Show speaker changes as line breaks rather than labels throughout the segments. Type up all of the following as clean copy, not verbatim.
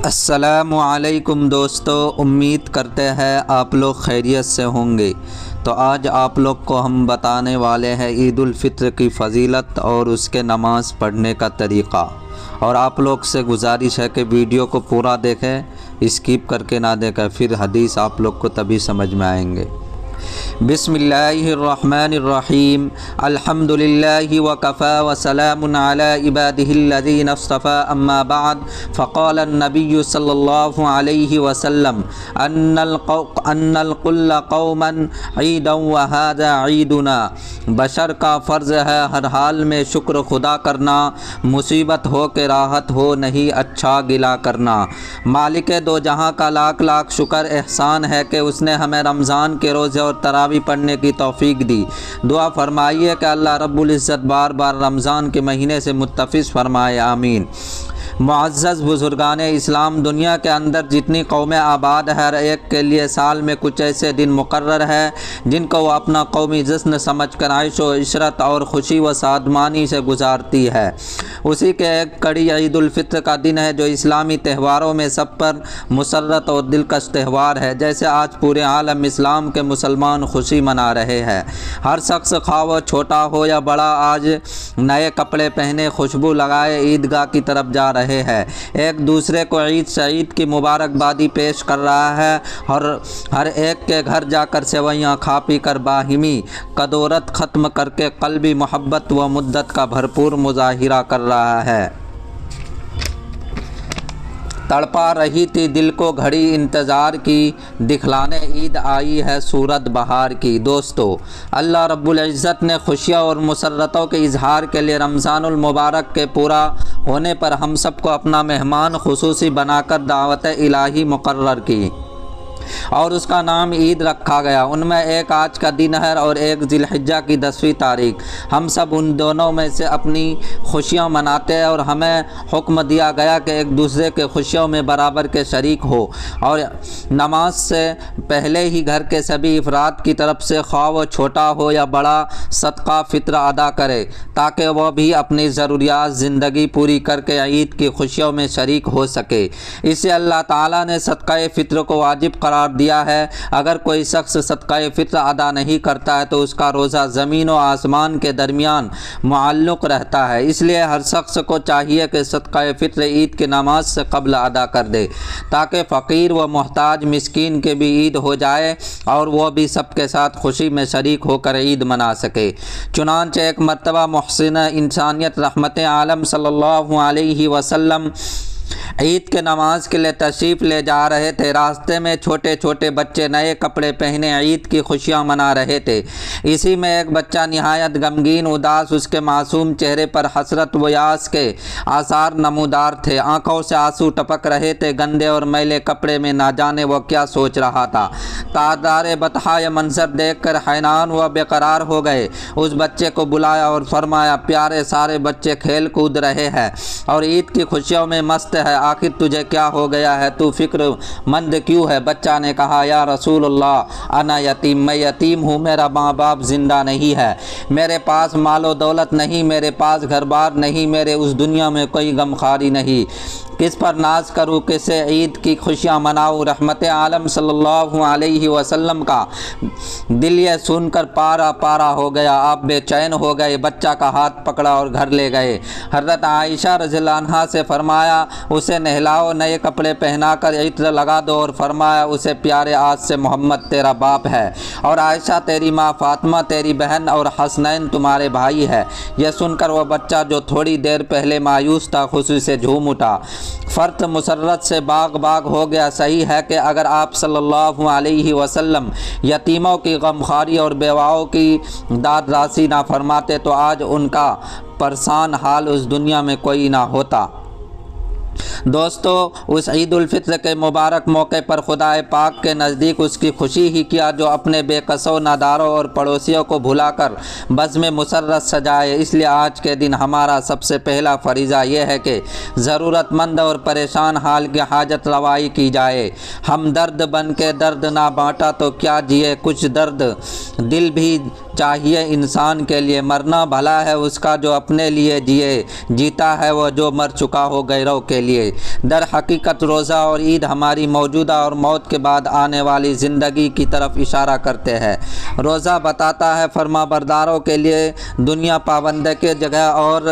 السلام علیکم دوستو، امید کرتے ہیں آپ لوگ خیریت سے ہوں گے۔ تو آج آپ لوگ کو ہم بتانے والے ہیں عید الفطر کی فضیلت اور اس کے نماز پڑھنے کا طریقہ، اور آپ لوگ سے گزارش ہے کہ ویڈیو کو پورا دیکھیں، اسکپ کر کے نہ دیکھیں، پھر حدیث آپ لوگ کو تبھی سمجھ میں آئیں گے۔ بسم اللہ الرحمن الرحیم، الحمدللہ وکفی وسلام علی عبادہ الذین اصطفی، اما بعد، فقال النبی صلی اللہ علیہ وسلم ان الکل قوما عیدا وہذا عیدنا۔ بشر کا فرض ہے ہر حال میں شکر خدا کرنا، مصیبت ہو کہ راحت ہو نہیں اچھا گلا کرنا۔ مالک دو جہاں کا لاکھ لاکھ شکر احسان ہے کہ اس نے ہمیں رمضان کے روزے اور تراویح پڑھنے کی توفیق دی۔ دعا فرمائیے کہ اللہ رب العزت بار بار رمضان کے مہینے سے متفق فرمائے، آمین۔ معزز بزرگان اسلام، دنیا کے اندر جتنی قومیں آباد ہے، ہر ایک کے لیے سال میں کچھ ایسے دن مقرر ہے جن کو وہ اپنا قومی جشن سمجھ کر عیش و عشرت اور خوشی و شادمانی سے گزارتی ہے۔ اسی کے ایک کڑی عید الفطر کا دن ہے، جو اسلامی تہواروں میں سب پر مسرت اور دلکش تہوار ہے۔ جیسے آج پورے عالم اسلام کے مسلمان خوشی منا رہے ہیں، ہر شخص خواہ وہ چھوٹا ہو یا بڑا آج نئے کپڑے پہنے خوشبو لگائے عیدگاہ کی طرف جا رہے ہیں، ایک دوسرے کو عید سعید کی مبارکبادی پیش کر رہا ہے، اور ہر ایک کے گھر جا کر سوئیاں کھا پی کر باہمی کدورت ختم کر کے قلبی محبت و مدت کا بھرپور مظاہرہ کر رہا ہے۔ تڑپا رہی تھی دل کو گھڑی انتظار کی، دکھلانے عید آئی ہے صورت بہار کی۔ دوستو، اللہ رب العزت نے خوشیوں اور مسرتوں کے اظہار کے لیے رمضان المبارک کے پورا ہونے پر ہم سب کو اپنا مہمان خصوصی بنا کر دعوت الہی مقرر کی اور اس کا نام عید رکھا گیا۔ ان میں ایک آج کا دن ہے اور ایک ذی الحجہ کی 10ویں تاریخ۔ ہم سب ان دونوں میں سے اپنی خوشیاں مناتے ہیں، اور ہمیں حکم دیا گیا کہ ایک دوسرے کے خوشیوں میں برابر کے شریک ہو، اور نماز سے پہلے ہی گھر کے سبھی افراد کی طرف سے خواہ وہ چھوٹا ہو یا بڑا صدقہ فطر ادا کرے، تاکہ وہ بھی اپنی ضروریات زندگی پوری کر کے عید کی خوشیوں میں شریک ہو سکے۔ اسے اللہ تعالیٰ نے صدقہ فطر کو واجب قرار دیا ہے۔ اگر کوئی شخص صدقہ فطر ادا نہیں کرتا ہے تو اس کا روزہ زمین و آسمان کے درمیان معلق رہتا ہے۔ اس لیے ہر شخص کو چاہیے کہ صدقہ فطر عید کی نماز سے قبل ادا کر دے، تاکہ فقیر و محتاج مسکین کے بھی عید ہو جائے اور وہ بھی سب کے ساتھ خوشی میں شریک ہو کر عید منا سکے۔ چنانچہ ایک مرتبہ محسن انسانیت رحمت عالم صلی اللہ علیہ وسلم عید کے نماز کے لیے تشریف لے جا رہے تھے۔ راستے میں چھوٹے چھوٹے بچے نئے کپڑے پہنے عید کی خوشیاں منا رہے تھے۔ اسی میں ایک بچہ نہایت غمگین اداس، اس کے معصوم چہرے پر حسرت و یاس کے آثار نمودار تھے، آنکھوں سے آنسو ٹپک رہے تھے۔ گندے اور میلے کپڑے میں نہ جانے وہ کیا سوچ رہا تھا۔ تاجدار بطحا یہ منظر دیکھ کر حیران و بے قرار ہو گئے۔ اس بچے کو بلایا اور فرمایا، پیارے سارے بچے کھیل کود رہے ہیں اور عید کی خوشیوں میں مست ہے، آخر تجھے کیا ہو گیا ہے؟ تو فکر مند کیوں ہے؟ بچہ نے کہا، یا رسول اللہ، انا یتیم، میں یتیم ہوں، میرا ماں باپ زندہ نہیں ہے، میرے پاس مال و دولت نہیں، میرے پاس گھر بار نہیں، میرے اس دنیا میں کوئی غمخواری نہیں، کس پر ناز کروں، کیسے عید کی خوشیاں مناؤں؟ رحمت عالم صلی اللہ علیہ وسلم کا دل یہ سن کر پارا پارا ہو گیا، آپ بے چین ہو گئے، بچہ کا ہاتھ پکڑا اور گھر لے گئے۔ حضرت عائشہ رضی اللہ عنہا سے فرمایا، اسے نہلاؤ، نئے کپڑے پہنا کر عطر لگا دو، اور فرمایا اسے، پیارے آج سے محمد تیرا باپ ہے، اور عائشہ تیری ماں، فاطمہ تیری بہن، اور حسنین تمہارے بھائی ہے۔ یہ سن کر وہ بچہ جو تھوڑی دیر پہلے مایوس تھا خوشی سے جھوم اٹھا، فرت مسرت سے باغ باغ ہو گیا۔ صحیح ہے کہ اگر آپ صلی اللہ علیہ وسلم یتیموں کی غمخواری اور بیواؤں کی داد رسی نہ فرماتے تو آج ان کا پریشان حال اس دنیا میں کوئی نہ ہوتا۔ دوستو، اس عید الفطر کے مبارک موقع پر خدا پاک کے نزدیک اس کی خوشی ہی کیا جو اپنے بے کسو ناداروں اور پڑوسیوں کو بھلا کر بزم مسرت سجائے۔ اس لیے آج کے دن ہمارا سب سے پہلا فریضہ یہ ہے کہ ضرورت مند اور پریشان حال کی حاجت روائی کی جائے۔ ہم درد بن کے درد نہ بانٹا تو کیا جیے، کچھ درد دل بھی چاہیے انسان کے لیے، مرنا بھلا ہے اس کا جو اپنے لیے جیے، جیتا ہے وہ جو مر چکا ہو غیروں کے لیے۔ در حقیقت روزہ اور عید ہماری موجودہ اور موت کے بعد آنے والی زندگی کی طرف اشارہ کرتے ہیں۔ روزہ بتاتا ہے فرما برداروں کے لیے دنیا پابندی کی جگہ اور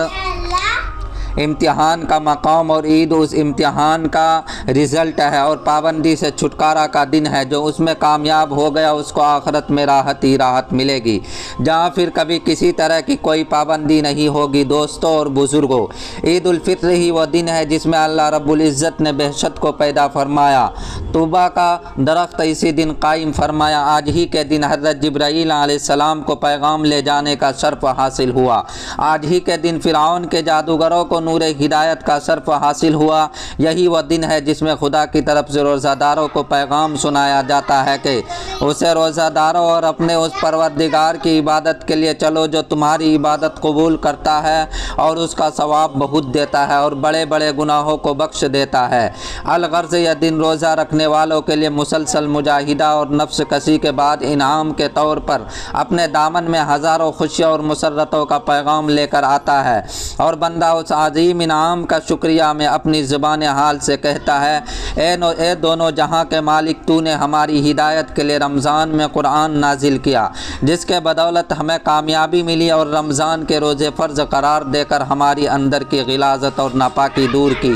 امتحان کا مقام، اور عید اس امتحان کا رزلٹ ہے اور پابندی سے چھٹکارا کا دن ہے۔ جو اس میں کامیاب ہو گیا اس کو آخرت میں راحت ہی راحت ملے گی، جہاں پھر کبھی کسی طرح کی کوئی پابندی نہیں ہوگی۔ دوستوں اور بزرگوں، عید الفطر ہی وہ دن ہے جس میں اللہ رب العزت نے بہشت کو پیدا فرمایا، طوبہ کا درخت اسی دن قائم فرمایا۔ آج ہی کے دن حضرت جبرائیل علیہ السلام کو پیغام لے جانے کا شرف حاصل ہوا۔ آج ہی کے دن فرعون کے جادوگروں کو نور ہدایت کا شرف حاصل ہوا۔ یہی وہ دن ہے جس میں خدا کی طرف سے روزہ داروں کو پیغام سنایا جاتا ہے کہ اسے روزہ داروں اور اپنے اس پروردگار کی عبادت کے لیے چلو جو تمہاری عبادت قبول کرتا ہے اور اس کا ثواب بہت دیتا ہے اور بڑے بڑے گناہوں کو بخش دیتا ہے۔ الغرض یہ دن روزہ رکھنے والوں کے لیے مسلسل مجاہدہ اور نفس کشی کے بعد انعام کے طور پر اپنے دامن میں ہزاروں خوشیوں اور مسرتوں کا پیغام لے کر آتا ہے، اور بندہ اس عظیم انعام کا شکریہ میں اپنی زبان حال سے کہتا ہے، اے دونوں جہاں کے مالک، تو نے ہماری ہدایت کے لیے رمضان میں قرآن نازل کیا جس کے بدولت ہمیں کامیابی ملی، اور رمضان کے روزے فرض قرار دے کر ہماری اندر کی غلاظت اور ناپاکی دور کی،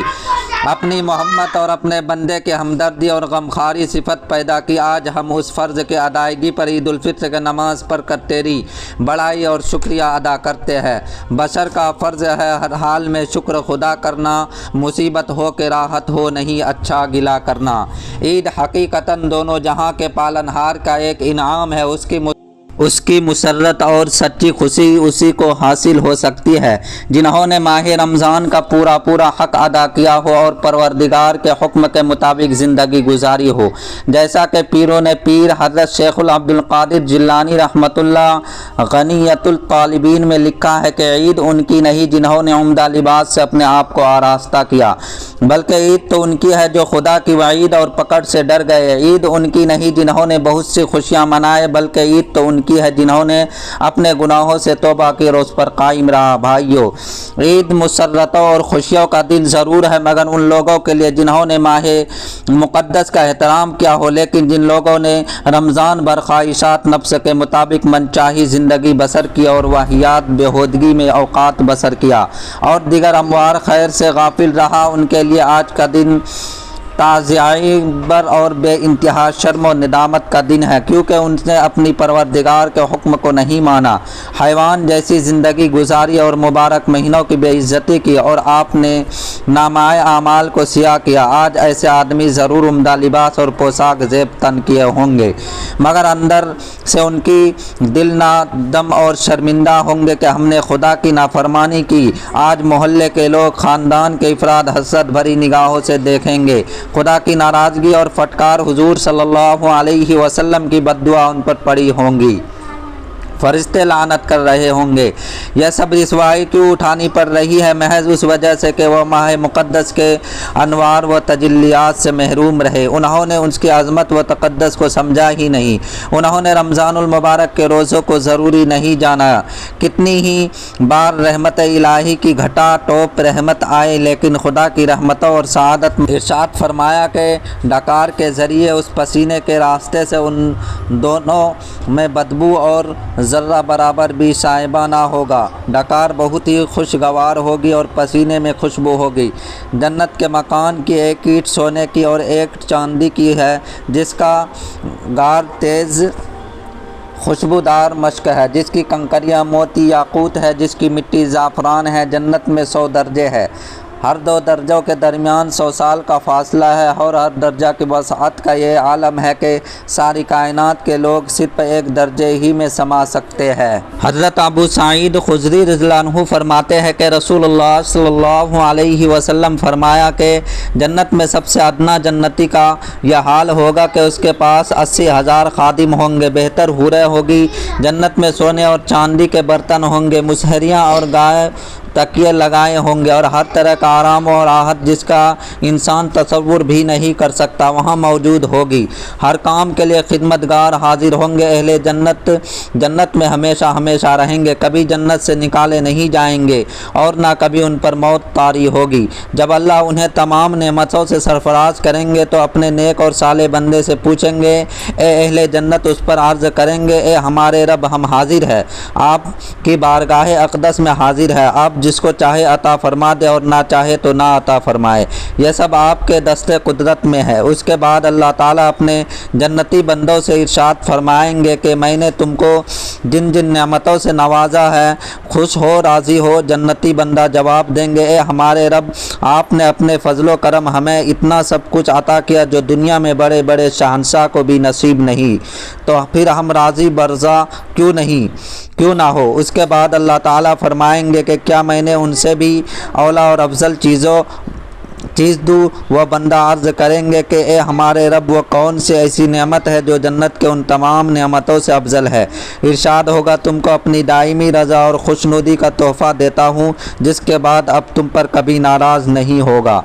اپنی محبت اور اپنے بندے کے ہمدردی اور غمخواری صفت پیدا کی۔ آج ہم اس فرض کے ادائیگی پر عید الفطر کی نماز پڑھ کر تیری بڑائی اور شکریہ ادا کرتے ہیں۔ بشر کا فرض ہے ہر حال میں شکر خدا کرنا، مصیبت ہو کہ راحت ہو نہیں اچھا گلہ کرنا۔ عید حقیقتاً دونوں جہاں کے پالنہار کا ایک انعام ہے، اس کی مسرت اور سچی خوشی اسی کو حاصل ہو سکتی ہے جنہوں نے ماہ رمضان کا پورا حق ادا کیا ہو اور پروردگار کے حکم کے مطابق زندگی گزاری ہو۔ جیسا کہ پیروں نے پیر حضرت شیخ عبدالقادر جیلانی رحمۃ اللہ غنیۃ الطالبین میں لکھا ہے کہ عید ان کی نہیں جنہوں نے عمدہ لباس سے اپنے آپ کو آراستہ کیا، بلکہ عید تو ان کی ہے جو خدا کی وعید اور پکڑ سے ڈر گئے۔ عید ان کی نہیں جنہوں نے بہت سی خوشیاں منائے، بلکہ عید تو ان کی ہے جنہوں نے اپنے گناہوں سے توبہ کی روز پر قائم رہا۔ بھائیو، عید مسرتوں اور خوشیوں کا دن ضرور ہے، مگر ان لوگوں کے لیے جنہوں نے ماہ مقدس کا احترام کیا ہو، لیکن جن لوگوں نے رمضان بھر خواہشات نفس کے مطابق منچاہی زندگی بسر کی اور واہیات بیہودگی میں اوقات بسر کیا اور دیگر اموار خیر سے غافل رہا، ان کے لیے آج کا دن تعزیہ بر اور بے انتہا شرم و ندامت کا دن ہے، کیونکہ ان نے اپنی پروردگار کے حکم کو نہیں مانا، حیوان جیسی زندگی گزاری اور مبارک مہینوں کی بے عزتی کی، اور آپ نے نامۂ اعمال کو سیاہ کیا۔ آج ایسے آدمی ضرور عمدہ لباس اور پوشاک زیب تن کیے ہوں گے، مگر اندر سے ان کی دل نادم اور شرمندہ ہوں گے کہ ہم نے خدا کی نافرمانی کی۔ آج محلے کے لوگ، خاندان کے افراد حسد بھری نگاہوں سے دیکھیں گے۔ خدا کی ناراضگی اور فٹکار حضور صلی اللہ علیہ وسلم کی بد دعا ان پر پڑی ہوں گی، فرشتے لعنت کر رہے ہوں گے۔ یہ سب رسوائی کیوں اٹھانی پڑ رہی ہے؟ محض اس وجہ سے کہ وہ ماہ مقدس کے انوار و تجلیات سے محروم رہے۔ انہوں نے اس کی عظمت و تقدس کو سمجھا ہی نہیں، انہوں نے رمضان المبارک کے روزوں کو ضروری نہیں جانا۔ کتنی ہی بار رحمت الہی کی گھٹا ٹوپ رحمت آئے، لیکن خدا کی رحمتوں اور سعادت میں ارشاد فرمایا کہ ڈکار کے ذریعے اس پسینے کے راستے سے ان دونوں میں بدبو اور ذرہ برابر بھی شائبہ نہ ہوگا۔ ڈکار بہت ہی خوشگوار ہوگی اور پسینے میں خوشبو ہوگی۔ جنت کے مکان کی ایک اینٹ سونے کی اور ایک چاندی کی ہے، جس کا غار تیز خوشبودار مشک ہے، جس کی کنکریاں موتی یاقوت ہے، جس کی مٹی زعفران ہے۔ جنت میں 100 درجے ہیں، ہر 2 درجوں کے درمیان 100 سال کا فاصلہ ہے، اور ہر درجہ کی وسعت کا یہ عالم ہے کہ ساری کائنات کے لوگ صرف ایک درجے ہی میں سما سکتے ہیں۔ حضرت ابو سعید خدری رضی اللہ عنہ فرماتے ہیں کہ رسول اللہ صلی اللہ علیہ وسلم فرمایا کہ جنت میں سب سے ادنا جنتی کا یہ حال ہوگا کہ اس کے پاس 80,000 خادم ہوں گے، بہتر حوریں ہوگی، جنت میں سونے اور چاندی کے برتن ہوں گے، مسہریاں اور گائے تکیے لگائے ہوں گے اور ہر طرح کا آرام و راحت جس کا انسان تصور بھی نہیں کر سکتا وہاں موجود ہوگی۔ ہر کام کے لیے خدمتگار حاضر ہوں گے۔ اہل جنت میں ہمیشہ ہمیشہ رہیں گے، کبھی جنت سے نکالے نہیں جائیں گے اور نہ کبھی ان پر موت طاری ہوگی۔ جب اللہ انہیں تمام نعمتوں سے سرفراز کریں گے تو اپنے نیک اور صالح بندے سے پوچھیں گے، اے اہل جنت اس پر عرض کریں گے، اے ہمارے رب ہم حاضر ہے، آپ کی بارگاہ اقدس میں حاضر ہے، آپ جس کو چاہے عطا فرما دے اور نہ چاہے تو نہ عطا فرمائے، یہ سب آپ کے دست قدرت میں ہے۔ اس کے بعد اللہ تعالیٰ اپنے جنتی بندوں سے ارشاد فرمائیں گے کہ میں نے تم کو جن جن نعمتوں سے نوازا ہے خوش ہو راضی ہو۔ جنتی بندہ جواب دیں گے، اے ہمارے رب آپ نے اپنے فضل و کرم ہمیں اتنا سب کچھ عطا کیا جو دنیا میں بڑے بڑے شہنشاہ کو بھی نصیب نہیں، تو پھر ہم راضی برضا کیوں نہ ہو۔ اس کے بعد اللہ تعالیٰ فرمائیں گے کہ کیا میں نے ان سے بھی اولا اور افضل چیز دوں؟ وہ بندہ عرض کریں گے کہ اے ہمارے رب وہ کون سی ایسی نعمت ہے جو جنت کے ان تمام نعمتوں سے افضل ہے؟ ارشاد ہوگا، تم کو اپنی دائمی رضا اور خوشنودی کا تحفہ دیتا ہوں جس کے بعد اب تم پر کبھی ناراض نہیں ہوگا۔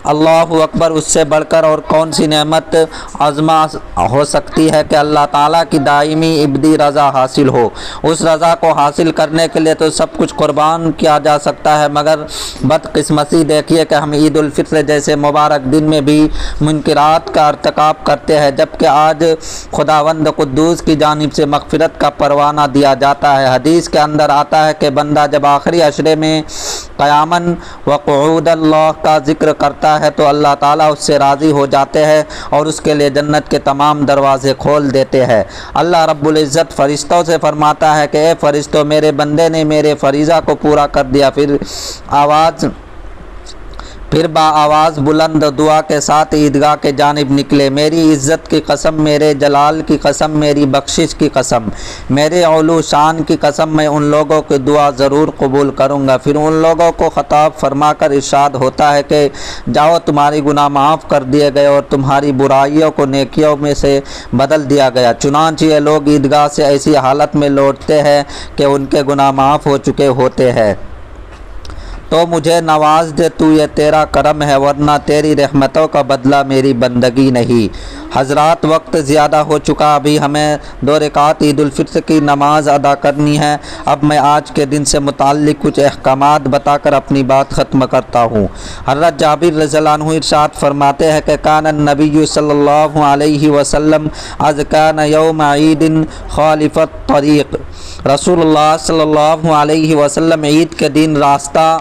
اللہ اکبر! اس سے بڑھ کر اور کون سی نعمت عظمہ ہو سکتی ہے کہ اللہ تعالیٰ کی دائمی ابدی رضا حاصل ہو۔ اس رضا کو حاصل کرنے کے لیے تو سب کچھ قربان کیا جا سکتا ہے، مگر بدقسمتی دیکھیے کہ ہم عید الفطر جیسے مبارک دن میں بھی منکرات کا ارتکاب کرتے ہیں، جبکہ آج خداوند قدوس کی جانب سے مغفرت کا پروانہ دیا جاتا ہے۔ حدیث کے اندر آتا ہے کہ بندہ جب آخری عشرے میں قیاماً وقعود اللہ کا ذکر کرتا ہے تو اللہ تعالیٰ اس سے راضی ہو جاتے ہیں اور اس کے لیے جنت کے تمام دروازے کھول دیتے ہیں۔ اللہ رب العزت فرشتوں سے فرماتا ہے کہ اے فرشتوں، میرے بندے نے میرے فریضہ کو پورا کر دیا، پھر با آواز بلند دعا کے ساتھ عیدگاہ کے جانب نکلے، میری عزت کی قسم، میرے جلال کی قسم، میری بخشش کی قسم، میرے علو شان کی قسم، میں ان لوگوں کی دعا ضرور قبول کروں گا۔ پھر ان لوگوں کو خطاب فرما کر ارشاد ہوتا ہے کہ جاؤ، تمہاری گناہ معاف کر دیے گئے اور تمہاری برائیوں کو نیکیوں میں سے بدل دیا گیا۔ چنانچہ یہ لوگ عیدگاہ سے ایسی حالت میں لوٹتے ہیں کہ ان کے گناہ معاف ہو چکے ہوتے ہیں۔ تو مجھے نواز دے تو، یہ تیرا کرم ہے، ورنہ تیری رحمتوں کا بدلہ میری بندگی نہیں۔ حضرات، وقت زیادہ ہو چکا، ابھی ہمیں 2 رکعت عید الفطر کی نماز ادا کرنی ہے۔ اب میں آج کے دن سے متعلق کچھ احکامات بتا کر اپنی بات ختم کرتا ہوں۔ حضرت جابر رضی اللہ عنہ ارشاد فرماتے ہیں کہ کان النبی صلی اللہ علیہ وسلم از کان یوم عید خالف الطریق، رسول اللہ صلی اللہ علیہ وسلم عید کے دن راستہ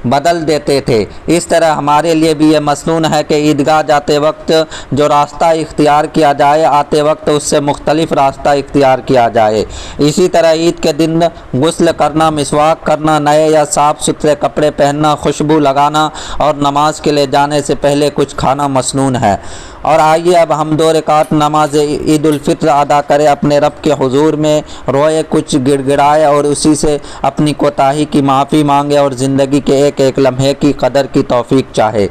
بدل دیتے تھے۔ اس طرح ہمارے لیے بھی یہ مسنون ہے کہ عیدگاہ جاتے وقت جو راستہ اختیار کیا جائے، آتے وقت اس سے مختلف راستہ اختیار کیا جائے۔ اسی طرح عید کے دن غسل کرنا، مسواک کرنا، نئے یا صاف ستھرے کپڑے پہننا، خوشبو لگانا اور نماز کے لیے جانے سے پہلے کچھ کھانا مسنون ہے۔ اور آئیے اب ہم 2 رکعت نماز عید الفطر ادا کریں، اپنے رب کے حضور میں روئے، کچھ گڑ گڑائے اور اسی سے اپنی کوتاہی کی معافی مانگے اور زندگی کے ایک ایک لمحے کی قدر کی توفیق چاہے۔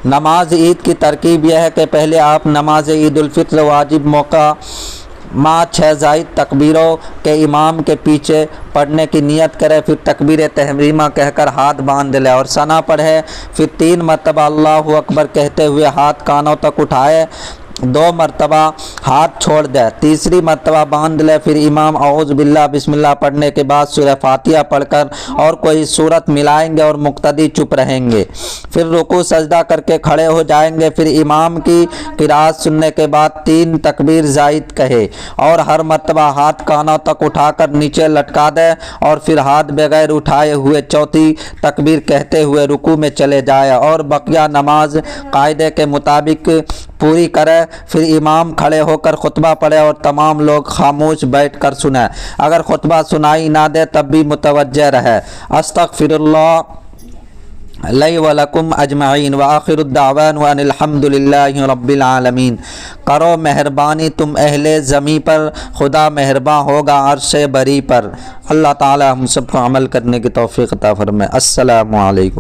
نماز عید کی ترکیب یہ ہے کہ پہلے آپ نماز عید الفطر واجب موقع مع 6 زائد تکبیروں کے امام کے پیچھے پڑھنے کی نیت کرے، پھر تکبیر تحریمہ کہہ کر ہاتھ باندھ لے اور ثنا پڑھے، پھر 3 مرتبہ اللہ اکبر کہتے ہوئے ہاتھ کانوں تک اٹھائے، 2 مرتبہ ہاتھ چھوڑ دے، تیسری مرتبہ باندھ لے، پھر امام اعوذ باللہ بسم اللہ پڑھنے کے بعد سورہ فاتحہ پڑھ کر اور کوئی سورت ملائیں گے اور مقتدی چپ رہیں گے، پھر رکوع سجدہ کر کے کھڑے ہو جائیں گے، پھر امام کی قرات سننے کے بعد 3 تکبیر زائد کہے اور ہر مرتبہ ہاتھ کانوں تک اٹھا کر نیچے لٹکا دے اور پھر ہاتھ بغیر اٹھائے ہوئے 4تھی تکبیر کہتے ہوئے رکوع میں چلے جائے اور بقیہ نماز قاعدے کے مطابق پوری کرے۔ پھر امام کھڑے ہو کر خطبہ پڑھے اور تمام لوگ خاموش بیٹھ کر سنیں، اگر خطبہ سنائی نہ دے تب بھی متوجہ رہے۔ استغفر اللہ لی ولکم اجمعین وآخر الدعوان وان الحمد للہ رب العالمین۔ کرو مہربانی تم اہل زمیں پر، خدا مہرباں ہوگا عرش بری پر۔ اللہ تعالی ہم سب کو عمل کرنے کی توفیق عطا فرمائے۔ السلام علیکم۔